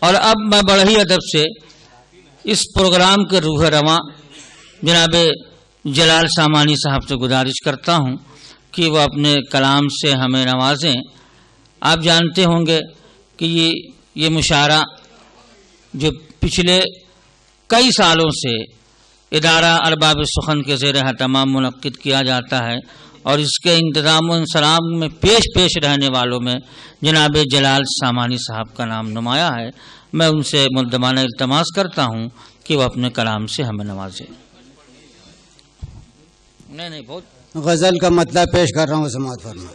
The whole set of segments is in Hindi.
और अब मैं बड़े ही अदब से इस प्रोग्राम के रूह रवां जनाब जलाल सामानी साहब से गुजारिश करता हूं कि वह अपने कलाम से हमें नवाजें। आप जानते होंगे कि ये मुशायरा जो पिछले कई सालों से इदारा अरबाब सुखन के ज़ेर तमाम मुनक्किद किया जाता है और इसके इंतज़ाम और इंसराम में पेश रहने वालों में जनाब जलाल सामानी साहब का नाम नुमाया है। मैं उनसे मुद्दमाना इल्तमास करता हूँ कि वह अपने कलाम से हमें नवाजे। नहीं बहुत गज़ल का मतलब पेश कर रहा हूँ, समाअत फरमा।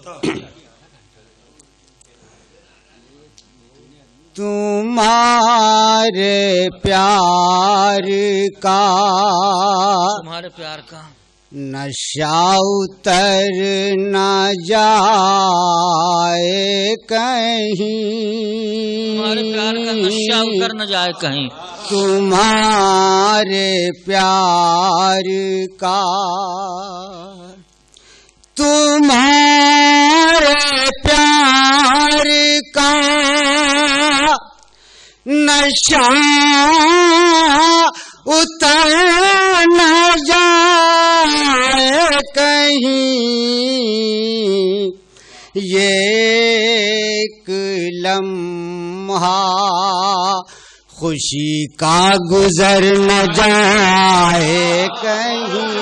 तुम्हारे प्यार का नशा उतर न जाए कहीं, तुम्हारे प्यार का नशा उतर न जाए कहीं, तुम्हारे प्यार का, तुम्हारे प्यार का नशा उतर न जाए कहीं, ये एक लम्हा खुशी का गुजर न जाए कहीं,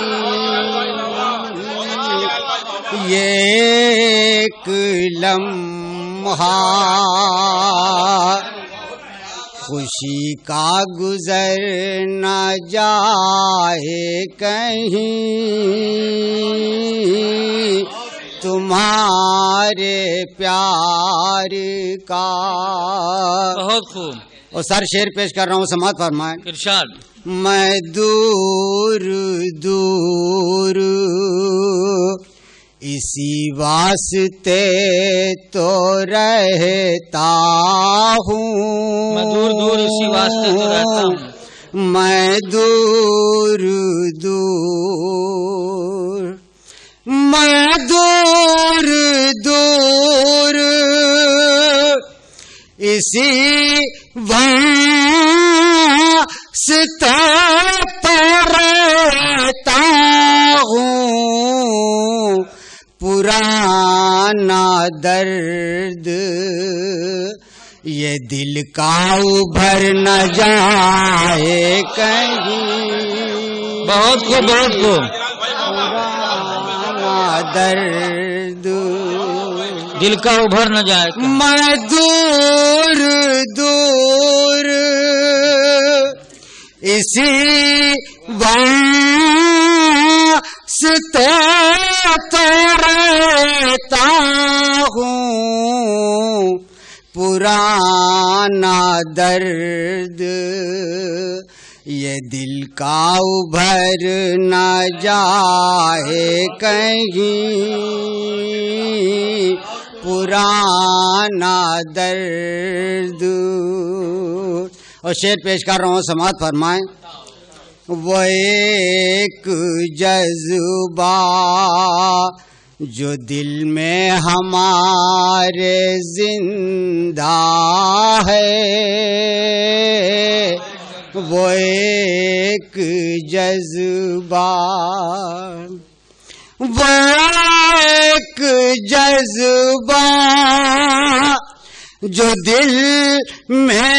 ये एक लम्हा खुशी का गुजर न जाए कहीं, तुम्हारे प्यार का। बहुत खूब। और सर शेर पेश कर रहा हूँ, समाअत फरमाएं। इरशाद। मैं दूर दूर इसी वास्ते तो रहता हूँ, मैं दूर दूर इसी वास्ते तो रहता हूँ, मैं दूर दूर, मैं दूर दूर इसी वास्ते तो रहता हूँ, पुराना दर्द ये दिल का उभर न जाए कहीं। बहुत खूब, बहुत खूब। पुराना दर्द दिल का उभर न जाए कहीं। मैं दूर दूर इसी वास्ते तो रहता हूँ, पुराना दर्द ये दिल का उभर न जाए कहीं, पुराना दर्द। और शेर पेश कर रहा हूँ, समाअत फरमाएं। वो एक जज्बा जो दिल में हमारे जिंदा है, वो एक जज्बा, वो एक जज्बा जो दिल में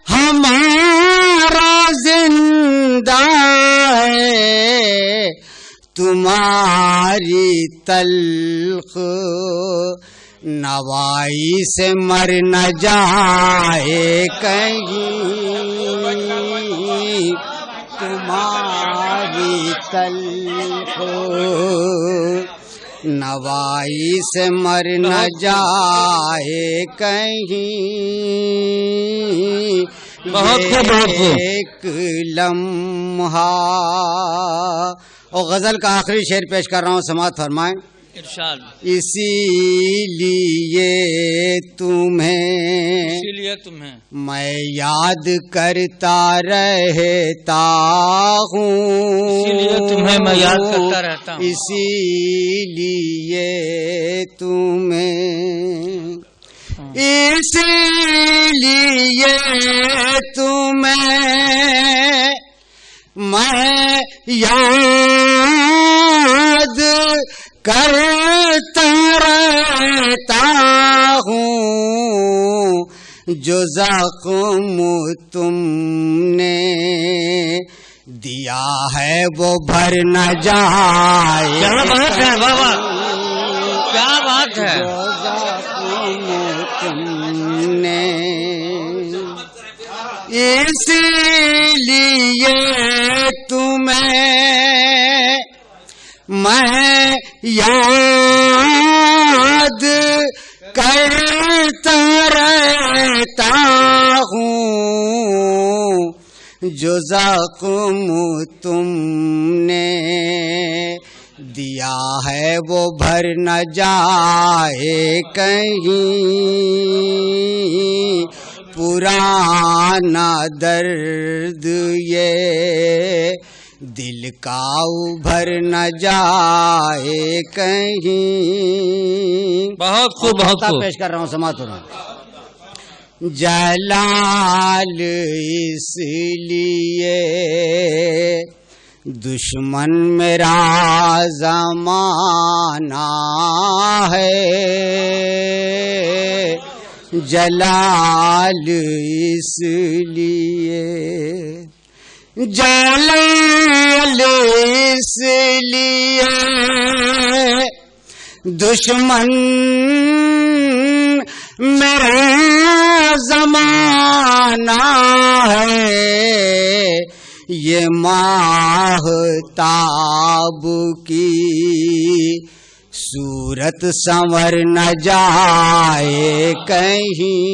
हमारा जिंदा है, तुम्हारी तल्ख नवाई से मर न जाए कहीं, तुम्हारी तल्ख नवाई से मर न जाए कहीं, बहुत एक लम्हा। और गजल का आखिरी शेर पेश कर रहा हूँ, समाअत फरमाएं। इरशाद। इसीलिए तुम्हें मैं याद करता रहता हूँ, इसीलिए तुम्हें मैं याद करता रहता हूँ, इसीलिए तुम्हें इसलिए तुम्हें मैं याद करता रहता हूँ, जो ज़ख्म तुमने दिया है वो भर न जाए। क्या बात है बाबा, क्या बात है। जो ज़ख्म तुमने, इसलिए तुम्हें मैं याद करता रहता हूँ, जो ज़ख्म तुमने दिया है वो भर न जाए कहीं, पुराना दर्द ये दिल का उभर न जाए कहीं। बहुत खूब, बहुत खूब पेश कर रहा हूँ, समात हो रहा हूँ। जलाल इसलिए दुश्मन मेरा ज़माना है, जलाल इसलिए, जलाल इसलिए दुश्मन मेरा ज़माना है, ये माहताब की सूरत संवर न जाए कहीं,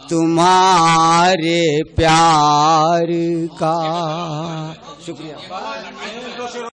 तुम्हारे प्यार का। शुक्रिया।